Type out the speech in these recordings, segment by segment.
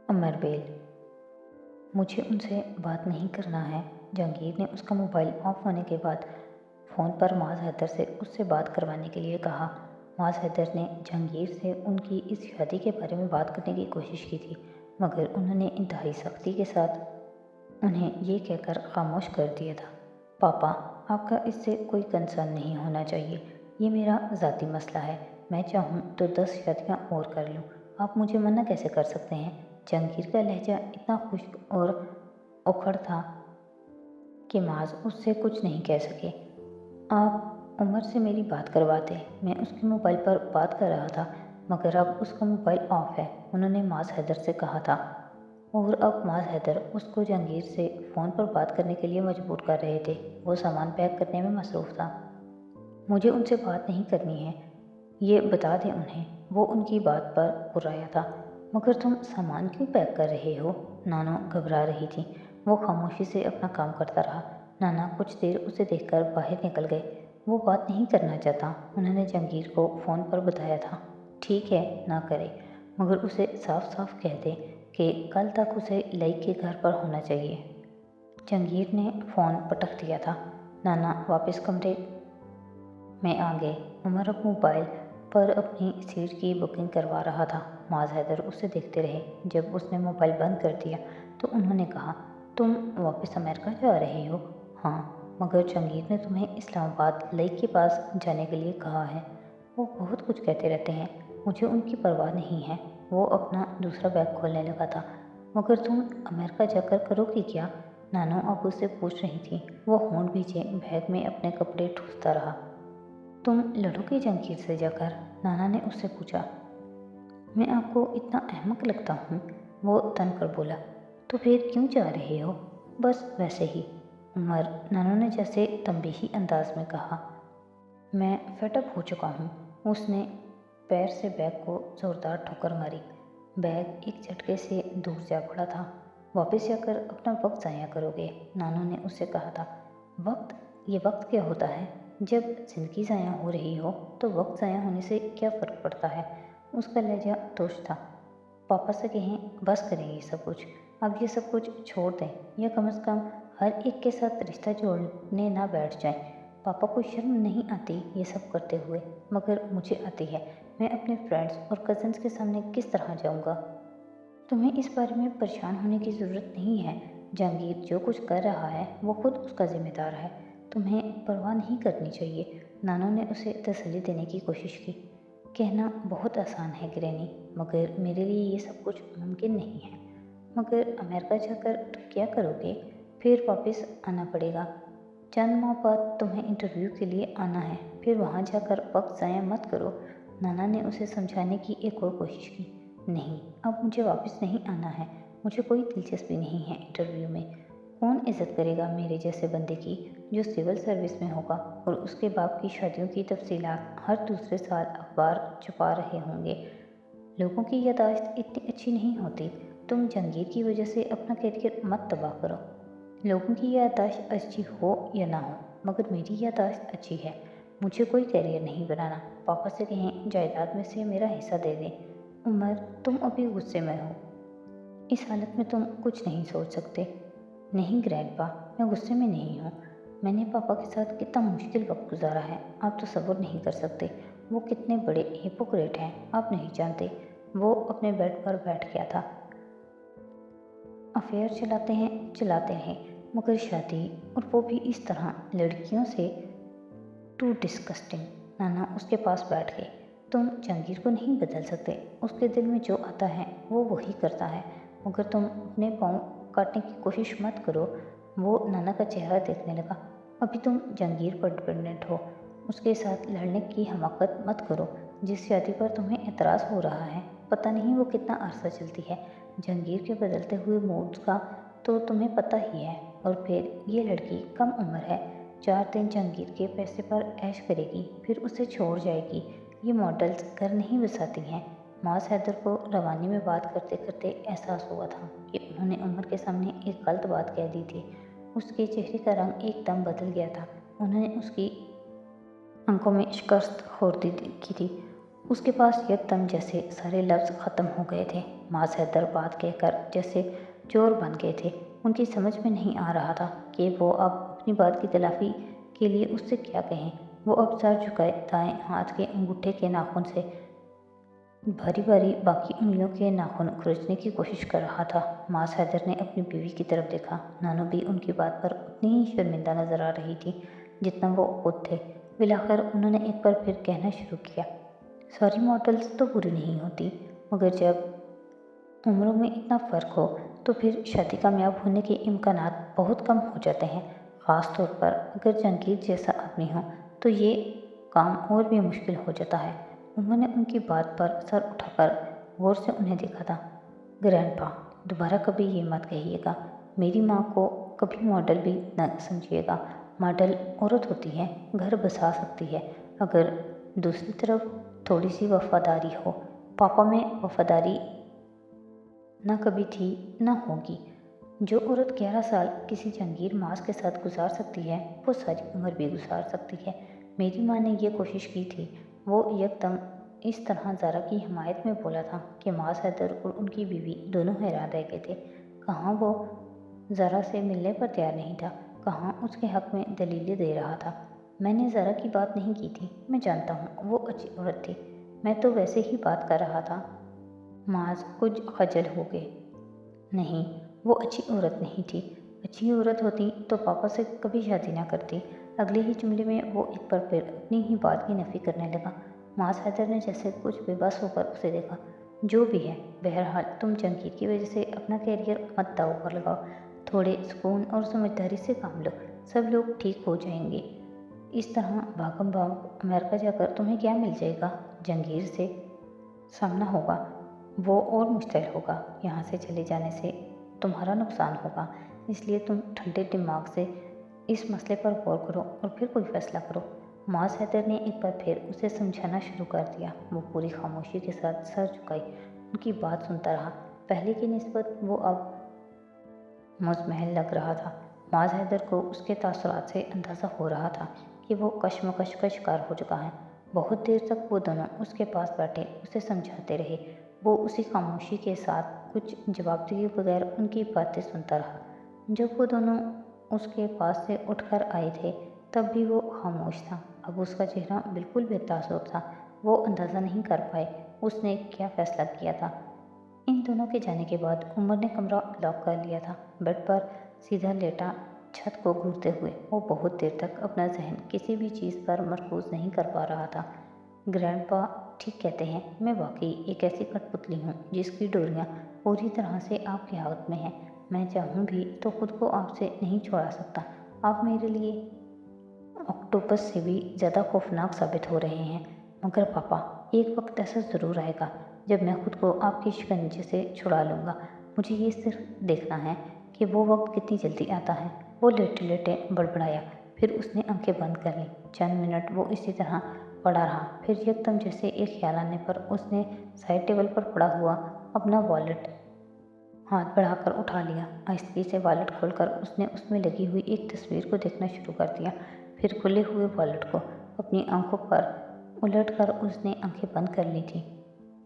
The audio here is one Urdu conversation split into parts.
امر بیل: مجھے ان سے بات نہیں کرنا ہے۔ جہانگیر نے اس کا موبائل آف ہونے کے بعد فون پر معاذ حیدر سے اس سے بات کروانے کے لیے کہا۔ معاذ حیدر نے جہانگیر سے ان کی اس شادی کے بارے میں بات کرنے کی کوشش کی تھی، مگر انہوں نے انتہائی سختی کے ساتھ انہیں یہ کہہ کر خاموش کر دیا تھا، پاپا، آپ کا اس سے کوئی کنسرن نہیں ہونا چاہیے، یہ میرا ذاتی مسئلہ ہے، میں چاہوں تو 10 شادیاں اور کر لوں، آپ مجھے منع کیسے کر سکتے ہیں؟ جہانگیر کا لہجہ اتنا خشک اور اکھڑ تھا کہ معاذ اس سے کچھ نہیں کہہ سکے۔ آپ عمر سے میری بات کرواتے، میں اس کے موبائل پر بات کر رہا تھا، مگر اب اس کا موبائل آف ہے، انہوں نے معاذ حیدر سے کہا تھا، اور اب معاذ حیدر اس کو جہانگیر سے فون پر بات کرنے کے لیے مجبور کر رہے تھے۔ وہ سامان پیک کرنے میں مصروف تھا۔ مجھے ان سے بات نہیں کرنی ہے، یہ بتا دیں انہیں۔ وہ ان کی بات پر پرایا تھا۔ مگر تم سامان کیوں پیک کر رہے ہو؟ نانو گھبرا رہی تھی۔ وہ خاموشی سے اپنا کام کرتا رہا۔ نانا کچھ دیر اسے دیکھ کر باہر نکل گئے۔ وہ بات نہیں کرنا چاہتا، انہوں نے جہانگیر کو فون پر بتایا تھا۔ ٹھیک ہے، نہ کرے، مگر اسے صاف صاف کہہ دے کہ کل تک اسے لئی کے گھر پر ہونا چاہیے۔ جہانگیر نے فون پٹک دیا تھا۔ نانا واپس کمرے میں آ گئے۔ عمر اب موبائل پر اپنی سیٹ کی بکنگ کروا رہا تھا۔ معاذ حیدر اسے دیکھتے رہے۔ جب اس نے موبائل بند کر دیا تو انہوں نے کہا، تم واپس امریکہ جا رہے ہو؟ ہاں، مگر جہانگیر نے تمہیں اسلام آباد لئی کے پاس جانے کے لیے کہا ہے۔ وہ بہت کچھ کہتے رہتے ہیں، مجھے ان کی پرواہ نہیں ہے۔ وہ اپنا دوسرا بیگ کھولنے لگا تھا۔ مگر تم امریکہ جا کر کرو گی کیا؟ نانو اب اس سے پوچھ رہی تھی۔ وہ ہونٹ بھیجے بیگ میں اپنے کپڑے ٹھوستا رہا۔ تم لڑو گے جہانگیر سے جا کر؟ نانا نے اس سے پوچھا۔ میں آپ کو اتنا احمق لگتا ہوں؟ وہ تن کر بولا۔ تو پھر کیوں جا رہے ہو؟ بس ویسے ہی، عمر، نانو نے جیسے تنبیہی انداز میں کہا۔ میں فیڈ اپ ہو چکا ہوں۔ اس نے پیر سے بیگ کو زوردار ٹھوکر ماری۔ بیگ ایک جھٹکے سے دور جا پڑا تھا۔ واپس جا کر اپنا وقت ضائع کرو گے، نانو نے اس سے کہا تھا۔ وقت؟ یہ وقت کیا ہوتا ہے؟ جب زندگی ضائع ہو رہی ہو تو وقت ضائع ہونے سے کیا فرق پڑتا ہے؟ اس کا لہجہ توش تھا۔ پاپا سے کہیں بس کریں یہ سب کچھ، اب یہ سب کچھ چھوڑ دیں، یا کم از کم ہر ایک کے ساتھ رشتہ جوڑنے نہ بیٹھ جائیں۔ پاپا کو شرم نہیں آتی یہ سب کرتے ہوئے؟ مگر مجھے آتی ہے۔ میں اپنے فرینڈز اور کزنز کے سامنے کس طرح جاؤں گا؟ تمہیں اس بارے میں پریشان ہونے کی ضرورت نہیں ہے۔ جہانگیر جو کچھ کر رہا ہے وہ خود اس کا ذمہ دار ہے، تمہیں پرواہ نہیں کرنی چاہیے۔ نانو نے اسے تسلی دینے کی کوشش کی۔ کہنا بہت آسان ہے گرینی، مگر میرے لیے یہ سب کچھ ممکن نہیں ہے۔ مگر امریکہ جا کر تم کیا کرو گے؟ پھر واپس آنا پڑے گا۔ چند ماہ بعد تمہیں انٹرویو کے لیے آنا ہے، پھر وہاں جا کر وقت ضائع مت کرو۔ نانا نے اسے سمجھانے کی ایک اور کوشش کی۔ نہیں، اب مجھے واپس نہیں آنا ہے، مجھے کوئی دلچسپی نہیں ہے انٹرویو میں۔ کون عزت کرے گا میرے جیسے بندے کی جو سول سروس میں ہوگا اور اس کے باپ کی شادیوں کی تفصیلات ہر دوسرے سال اخبار چھپا رہے ہوں گے؟ لوگوں کی یادداشت اتنی اچھی نہیں ہوتی۔ تم جہانگیر کی وجہ سے اپنا کیریئر مت تباہ کرو۔ لوگوں کی یادداشت اچھی ہو یا نہ ہو، مگر میری یادداشت اچھی ہے۔ مجھے کوئی کیریئر نہیں بنانا۔ پاپا سے کہیں جائیداد میں سے میرا حصہ دے دیں۔ عمر، تم ابھی غصے میں ہو، اس حالت میں تم کچھ نہیں سوچ سکتے۔ نہیں گرینڈپا، میں غصے میں نہیں ہوں۔ میں نے پاپا کے ساتھ کتنا مشکل وقت گزارا ہے، آپ تصور نہیں کر سکتے۔ وہ کتنے بڑے ہپوکریٹ ہیں، آپ نہیں جانتے۔ وہ اپنے بیڈ پر بیٹھ گیا تھا۔ افیئر چلاتے ہیں، چلاتے رہیں، مگر شادی، اور وہ بھی اس طرح لڑکیوں سے، ٹو ڈسکسٹنگ۔ نانا اس کے پاس بیٹھ گئے۔ تم جہانگیر کو نہیں بدل سکتے، اس کے دل میں جو آتا ہے وہ وہی کرتا ہے، مگر تم اپنے پاؤں کاٹنے کی کوشش مت کرو۔ وہ نانا کا چہرہ دیکھنے لگا۔ ابھی تم جہانگیر پر ڈپینڈنٹ ہو، اس کے ساتھ لڑنے کی حماقت مت کرو۔ جس شادی پر تمہیں اعتراض ہو رہا ہے، پتہ نہیں وہ کتنا عرصہ چلتی ہے۔ جہانگیر کے بدلتے ہوئے موڈز کا تو تمہیں پتہ ہی ہے، اور پھر یہ لڑکی کم عمر ہے، 4 دن جہانگیر کے پیسے پر عیش کرے گی، پھر اسے چھوڑ جائے گی۔ یہ ماڈلز گھر نہیں بساتی ہیں۔ معاذ حیدر کو روانی میں بات کرتے کرتے احساس ہوا تھا کہ انہوں نے عمر کے سامنے ایک غلط بات کہہ دی تھی۔ اس کے چہرے کا رنگ ایک دم بدل گیا تھا۔ انہوں نے اس کی آنکھوں میں شکست خوردی دیکھی تھی۔ اس کے پاس یکدم جیسے سارے لفظ ختم ہو گئے تھے۔ معاذ حیدر بات کہہ کر جیسے چور بن گئے تھے۔ ان کی سمجھ میں نہیں آ رہا تھا کہ وہ اب اپنی بات کی تلافی کے لیے اس سے کیا کہیں۔ وہ اب سر جھکائے دائیں ہاتھ کے انگوٹھے کے ناخن سے بھاری بھاری باقی انگلیوں کے ناخن کھرچنے کی کوشش کر رہا تھا۔ معاذ حیدر نے اپنی بیوی کی طرف دیکھا۔ نانو بھی ان کی بات پر اتنی ہی شرمندہ نظر آ رہی تھی جتنا وہ خود تھے۔ بالآخر انہوں نے ایک بار پھر کہنا شروع کیا، ساری ماڈلز تو بری نہیں ہوتی، مگر جب عمروں میں اتنا فرق ہو تو پھر شادی کامیاب ہونے کے امکانات بہت کم ہو جاتے ہیں، خاص طور پر اگر جہانگیر جیسا آدمی ہو تو یہ کام اور بھی مشکل ہو جاتا ہے۔ عمر نے ان کی بات پر سر اٹھا کر غور سے انہیں دیکھا تھا۔ گرینڈ پا، دوبارہ کبھی یہ مت کہیے گا، میری ماں کو کبھی ماڈل بھی نہ سمجھیے گا۔ ماڈل عورت ہوتی ہے، گھر بسا سکتی ہے، اگر دوسری طرف تھوڑی سی وفاداری ہو۔ پاپا میں وفاداری نہ کبھی تھی نہ ہوگی۔ جو عورت 11 سال کسی جہانگیر ماس کے ساتھ گزار سکتی ہے وہ ساری عمر بھی گزار سکتی ہے۔ میری ماں نے یہ کوشش کی تھی۔ وہ یکدم اس طرح زارا کی حمایت میں بولا تھا کہ معاذ حیدر اور ان کی بیوی دونوں حیران رہ گئے تھے۔ کہاں وہ زارا سے ملنے پر تیار نہیں تھا، کہاں اس کے حق میں دلیلیں دے رہا تھا۔ میں نے زارا کی بات نہیں کی تھی، میں جانتا ہوں وہ اچھی عورت تھی، میں تو ویسے ہی بات کر رہا تھا۔ معاذ کچھ خجل ہو گئے۔ نہیں، وہ اچھی عورت نہیں تھی۔ اچھی عورت ہوتی تو پاپا سے کبھی شادی نہ کرتی۔ اگلے ہی جملے میں وہ ایک بار پھر اپنی ہی بات کی نفی کرنے لگا۔ معاذ حیدر نے جیسے کچھ بے بس ہو کر اسے دیکھا۔ جو بھی ہے، بہرحال تم جہانگیر کی وجہ سے اپنا کیریئر مت داؤ پر لگاؤ، تھوڑے سکون اور سمجھداری سے کام لو، سب لوگ ٹھیک ہو جائیں گے۔ اس طرح بھاگم بھاگ امریکہ جا کر تمہیں کیا مل جائے گا؟ جہانگیر سے سامنا ہوگا، وہ اور مشتعل ہوگا۔ یہاں سے چلے جانے سے تمہارا نقصان ہوگا، اس لیے تم ٹھنڈے دماغ سے اس مسئلے پر غور کرو اور پھر کوئی فیصلہ کرو۔ معاذ حیدر نے ایک بار پھر اسے سمجھانا شروع کر دیا۔ وہ پوری خاموشی کے ساتھ سر جھکائے ان کی بات سنتا رہا۔ پہلے کی نسبت وہ اب مضمحل لگ رہا تھا۔ معاذ حیدر کو اس کے تاثرات سے اندازہ ہو رہا تھا کہ وہ کشمکش کا شکار ہو چکا ہے۔ بہت دیر تک وہ دونوں اس کے پاس بیٹھے اسے سمجھاتے رہے۔ وہ اسی خاموشی کے ساتھ کچھ جواب دیے بغیر ان کی باتیں سنتا رہا۔ جب وہ دونوں اس کے پاس سے اٹھ کر آئے تھے تب بھی وہ خاموش تھا۔ اب اس کا چہرہ بالکل بے تاثر تھا۔ وہ اندازہ نہیں کر پائے اس نے کیا فیصلہ کیا تھا۔ ان دونوں کے جانے کے بعد عمر نے کمرہ لاک کر لیا تھا۔ بیڈ پر سیدھا لیٹا چھت کو گھورتے ہوئے وہ بہت دیر تک اپنا ذہن کسی بھی چیز پر مرکوز نہیں کر پا رہا تھا۔ گرینڈ پا ٹھیک کہتے ہیں، میں واقعی ایک ایسی کٹ پتلی ہوں جس کی ڈوریاں پوری طرح سے آپ کے ہاتھ میں ہیں۔ میں چاہوں بھی تو خود کو آپ سے نہیں چھڑا سکتا۔ آپ میرے لیے آکٹوپس سے بھی زیادہ خوفناک ثابت ہو رہے ہیں۔ مگر پاپا، ایک وقت ایسا ضرور آئے گا جب میں خود کو آپ کے شکنجے سے چھڑا لوں گا۔ مجھے یہ صرف دیکھنا ہے کہ وہ وقت کتنی جلدی آتا ہے۔ وہ لیٹے لیٹے بڑبڑایا، پھر اس نے آنکھیں بند کر لیں۔ چند منٹ وہ اسی طرح پڑا رہا، پھر یکدم جیسے ایک خیال آنے پر اس نے سائڈ ٹیبل پر پڑا ہوا اپنا والیٹ ہاتھ بڑھا کر اٹھا لیا۔ آہستگی سے والیٹ کھول کر اس نے اس میں لگی ہوئی ایک تصویر کو دیکھنا شروع کر دیا۔ پھر کھلے ہوئے والیٹ کو اپنی آنکھوں پر الٹ کر اس نے آنکھیں بند کر لی تھیں۔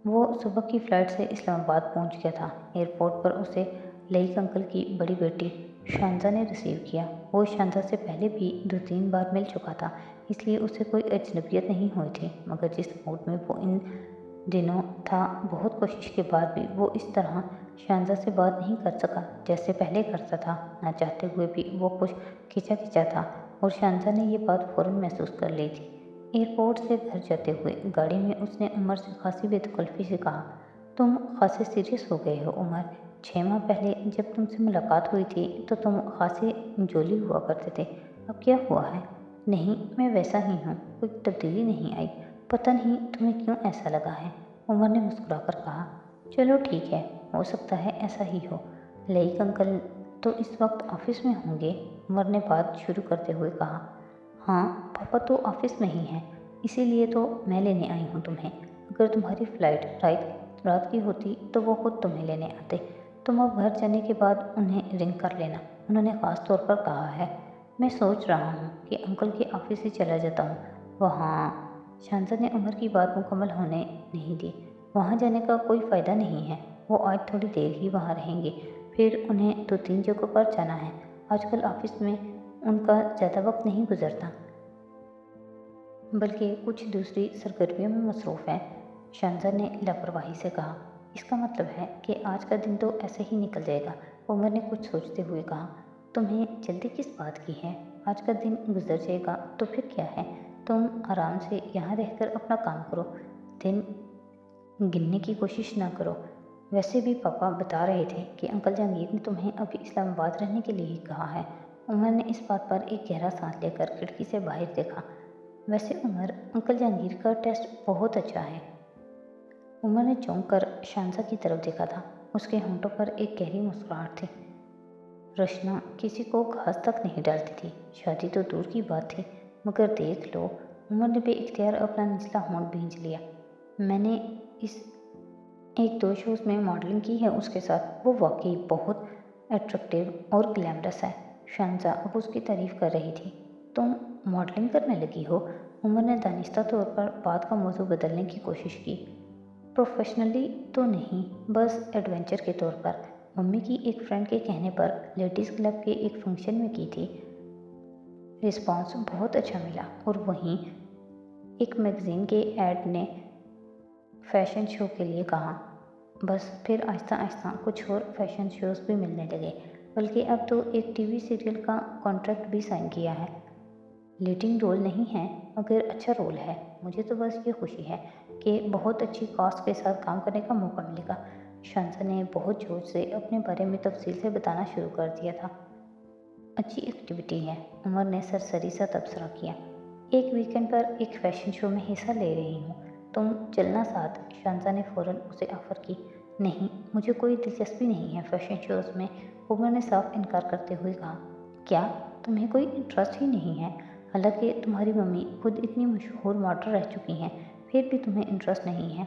وہ صبح کی فلائٹ سے اسلام آباد پہنچ گیا تھا۔ ایئرپورٹ پر اسے لئیک انکل کی بڑی بیٹی شانزہ نے ریسیو کیا۔ وہ شانزہ سے پہلے بھی 2-3 بار مل چکا تھا، اس لیے اسے کوئی اجنبیت نہیں ہوئی تھی، مگر جس موڈ میں وہ ان دنوں تھا، بہت کوشش کے بعد بھی وہ اس طرح شانزہ سے بات نہیں کر سکا جیسے پہلے کرتا تھا۔ نہ چاہتے ہوئے بھی وہ کچھ کھچا کھچا تھا اور شانزہ نے یہ بات فوراً محسوس کر لی تھی۔ ایئرپورٹ سے گھر جاتے ہوئے گاڑی میں اس نے عمر سے خاصی بے تکلفی سے کہا، تم خاصے سیریس ہو گئے ہو عمر۔ 6 ماہ پہلے جب تم سے ملاقات ہوئی تھی تو تم خاصے جولی ہوا کرتے تھے، اب کیا ہوا ہے؟ نہیں، میں ویسا ہی ہوں، کوئی تبدیلی نہیں آئی۔ پتہ نہیں تمہیں کیوں ایسا لگا ہے؟ عمر نے مسکرا کر کہا، چلو ٹھیک ہے، ہو سکتا ہے ایسا ہی ہو۔ لئیک انکل تو اس وقت آفس میں ہوں گے؟ عمر نے بات شروع کرتے ہوئے کہا۔ ہاں، پاپا تو آفس میں ہی ہیں، اسی لیے تو میں لینے آئی ہوں تمہیں۔ اگر تمہاری فلائٹ رات کی ہوتی تو وہ خود تمہیں لینے آتے۔ تم اب گھر جانے کے بعد انہیں رنگ کر لینا، انہوں نے خاص طور پر کہا ہے۔ میں سوچ رہا ہوں کہ انکل کے آفس ہی چلا جاتا ہوں، وہاں شہنشاہ نے عمر کی بات مکمل ہونے نہیں دی۔ وہاں جانے کا کوئی فائدہ نہیں ہے، وہ آج تھوڑی دیر ہی وہاں رہیں گے، پھر انہیں 2-3 جگہوں پر جانا ہے۔ آج کل آفس میں ان کا زیادہ وقت نہیں گزرتا، بلکہ کچھ دوسری سرگرمیوں میں مصروف ہیں۔ شہنشاہ نے لاپرواہی سے کہا۔ اس کا مطلب ہے کہ آج کا دن تو ایسے ہی نکل جائے گا۔ عمر نے کچھ سوچتے ہوئے کہا۔ تمہیں جلدی کس بات کی ہے؟ آج کا دن گزر جائے گا تو پھر کیا ہے؟ تم آرام سے یہاں رہ کر اپنا کام کرو، دن گننے کی کوشش نہ کرو۔ ویسے بھی پاپا بتا رہے تھے کہ انکل جہانگیر نے تمہیں ابھی اسلام آباد رہنے کے لیے ہی کہا ہے۔ عمر نے اس بات پر ایک گہرا سانس لے کر کھڑکی سے باہر دیکھا۔ ویسے عمر، انکل جہانگیر کا ٹیسٹ بہت اچھا ہے۔ عمر نے چونک کر شہنشاہ کی طرف دیکھا تھا۔ اس کے ہونٹوں پر ایک گہری مسکراہٹ تھی۔ رشنا کسی کو گھاس تک نہیں ڈالتی تھی، شادی تو دور کی بات تھی، مگر دیکھ لو۔ عمر نے بے اختیار اپنا نچلا ہونٹ بھینچ لیا۔ میں نے اس 1-2 شوز میں ماڈلنگ کی ہے اس کے ساتھ، وہ واقعی بہت اٹریکٹیو اور گلیمرس ہے۔ شہنشاہ اب اس کی تعریف کر رہی تھی۔ تم ماڈلنگ کرنے لگی ہو؟ عمر نے دانستہ طور پر بات کا موضوع بدلنے کی کوشش کی۔ پروفیشنلی تو نہیں، بس ایڈونچر کے طور پر۔ ممی کی ایک فرینڈ کے کہنے پر لیڈیز کلب کے ایک فنکشن میں کی تھی۔ رسپانس بہت اچھا ملا، اور وہیں ایک میگزین کے ایڈ نے فیشن شو کے لیے کہا۔ بس پھر آہستہ آہستہ کچھ اور فیشن شوز بھی ملنے لگے، بلکہ اب تو ایک ٹی وی سیریل کا کانٹریکٹ بھی سائن کیا ہے۔ لیڈنگ رول نہیں ہے، مگر اچھا رول ہے۔ مجھے تو بس یہ خوشی ہے کہ بہت اچھی کاسٹ کے ساتھ کام کرنے کا موقع ملے گا۔ شہنشاہ نے بہت جوش سے اپنے بارے میں تفصیل سے بتانا شروع کر دیا تھا۔ اچھی ایکٹیویٹی ہے، عمر نے سرسری سا تبصرہ کیا۔ ایک ویکینڈ پر ایک فیشن شو میں حصہ لے رہی ہوں، تم چلنا ساتھ؟ شہنشاہ نے فوراً اسے آفر کی۔ نہیں، مجھے کوئی دلچسپی نہیں ہے فیشن شوز میں، عمر نے صاف انکار کرتے ہوئے کہا۔ کیا تمہیں کوئی انٹرسٹ ہی نہیں ہے؟ حالانکہ تمہاری ممی خود اتنی مشہور ماڈل رہ چکی ہیں، پھر بھی تمہیں انٹرسٹ نہیں ہے؟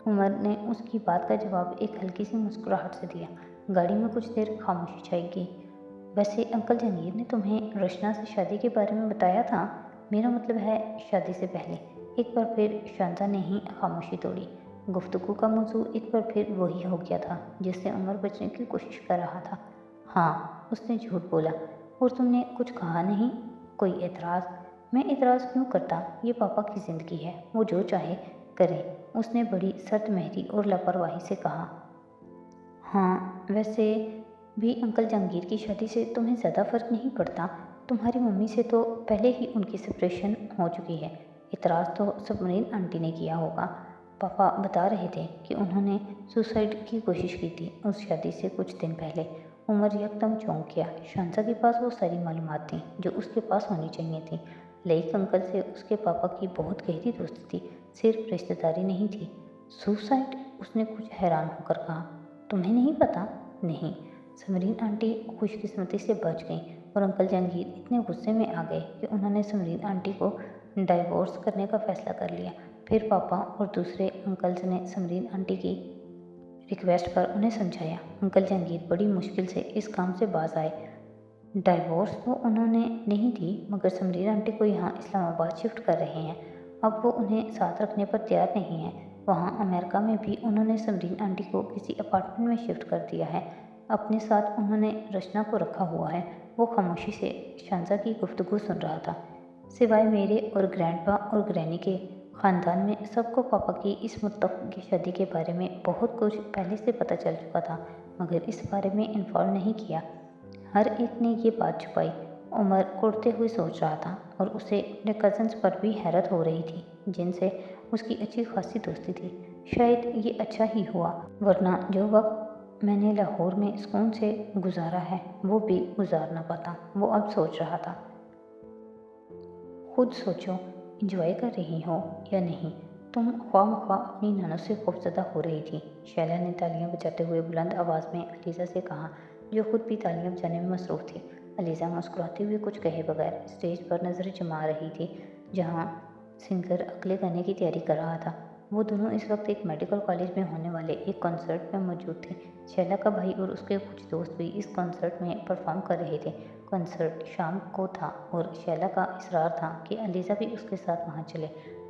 عمر نے اس کی بات کا جواب ایک ہلکی سی مسکراہٹ سے دیا۔ گاڑی میں کچھ دیر خاموشی چھائی گئی۔ ویسے انکل جہانگیر نے تمہیں رشنا سے شادی کے بارے میں بتایا تھا؟ میرا مطلب ہے شادی سے پہلے۔ ایک بار پھر شہنشاہ نے ہی خاموشی توڑی۔ گفتگو کا موضوع ایک بار پھر وہی ہو گیا تھا جس سے عمر بچنے کی کوشش کر رہا تھا۔ ہاں، اس نے جھوٹ بولا۔ اور تم نے کچھ کہا نہیں؟ کوئی اعتراض؟ میں اعتراض کیوں کرتا؟ یہ پاپا کی زندگی ہے، وہ جو چاہے کرے، اس نے بڑی سرد مہری اور لاپرواہی سے کہا۔ ہاں، ویسے بھی انکل جہانگیر کی شادی سے تمہیں زیادہ فرق نہیں پڑتا، تمہاری ممی سے تو پہلے ہی ان کی سپریشن ہو چکی ہے۔ اعتراض تو سمرین آنٹی نے کیا ہوگا، پاپا بتا رہے تھے کہ انہوں نے سوسائڈ کی کوشش کی تھی اس شادی سے کچھ دن پہلے۔ عمر یکدم چونک گیا۔ شہنشاہ کے پاس وہ ساری معلومات تھیں جو اس کے پاس ہونی چاہیے تھیں۔ لئیک انکل سے اس کے پاپا کی بہت گہری دوستی تھی، صرف رشتہ داری نہیں تھی۔ سوسائڈ؟ اس نے کچھ حیران ہو کر کہا۔ تمہیں نہیں پتا؟ نہیں۔ سمرین آنٹی خوش قسمتی سے بچ گئیں، اور انکل جہانگیر اتنے غصے میں آ گئے کہ انہوں نے سمرین آنٹی کو ڈائیورس کرنے کا فیصلہ کر لیا۔ پھر پاپا اور دوسرے انکلز نے سمرین آنٹی کی ریکویسٹ پر انہیں سمجھایا۔ انکل جہانگیر بڑی مشکل سے اس کام سے باز آئے۔ ڈائیورس تو انہوں نے نہیں دی، مگر سمرین آنٹی کو یہاں اسلام آباد شفٹ کر رہے ہیں۔ اب وہ انہیں ساتھ رکھنے پر تیار نہیں ہیں۔ وہاں امریکہ میں بھی انہوں نے سمرین آنٹی کو کسی اپارٹمنٹ میں شفٹ کر دیا ہے۔ اپنے ساتھ انہوں نے رشنا کو رکھا ہوا ہے۔ وہ خاموشی سے شہنشاہ کی گفتگو سن رہا تھا۔ سوائے میرے اور گرینڈ پا اور گرینی کے، خاندان میں سب کو پاپا کی اس متفقہ شادی کے بارے میں بہت کچھ پہلے سے پتہ چل چکا تھا، مگر اس بارے میں انفارم نہیں کیا۔ ہر ایک نے یہ بات چھپائی۔ عمر کوڑتے ہوئے سوچ رہا تھا، اور اسے اپنے کزنز پر بھی حیرت ہو رہی تھی جن سے اس کی اچھی خاصی دوستی تھی۔ شاید یہ اچھا ہی ہوا، ورنہ جو وقت میں نے لاہور میں سکون سے گزارا ہے وہ بھی گزار نہ پاتا۔ وہ اب سوچ رہا تھا۔ خود سوچو، انجوائے کر رہی ہو یا نہیں؟ تم خواہ مخواہ اپنی نانو سے خوفزدہ ہو رہی تھی، شیلا نے تالیاں بجاتے ہوئے بلند آواز میں علیزہ سے کہا، جو خود بھی تالیاں بجانے میں مصروف تھی۔ علیزہ مسکراتے ہوئے کچھ کہے بغیر اسٹیج پر نظر جما رہی تھی جہاں سنگر اگلے گانے کی تیاری کر رہا تھا۔ وہ دونوں اس وقت ایک میڈیکل کالج میں ہونے والے ایک کنسرٹ میں موجود تھے۔ شیلا کا بھائی اور اس کے کچھ دوست بھی اس کنسرٹ میں پرفارم کر رہے تھے۔ کنسرٹ شام کو تھا اور شیلا کا اصرار تھا کہ علیزہ بھی اس کے ساتھ وہاں چلے۔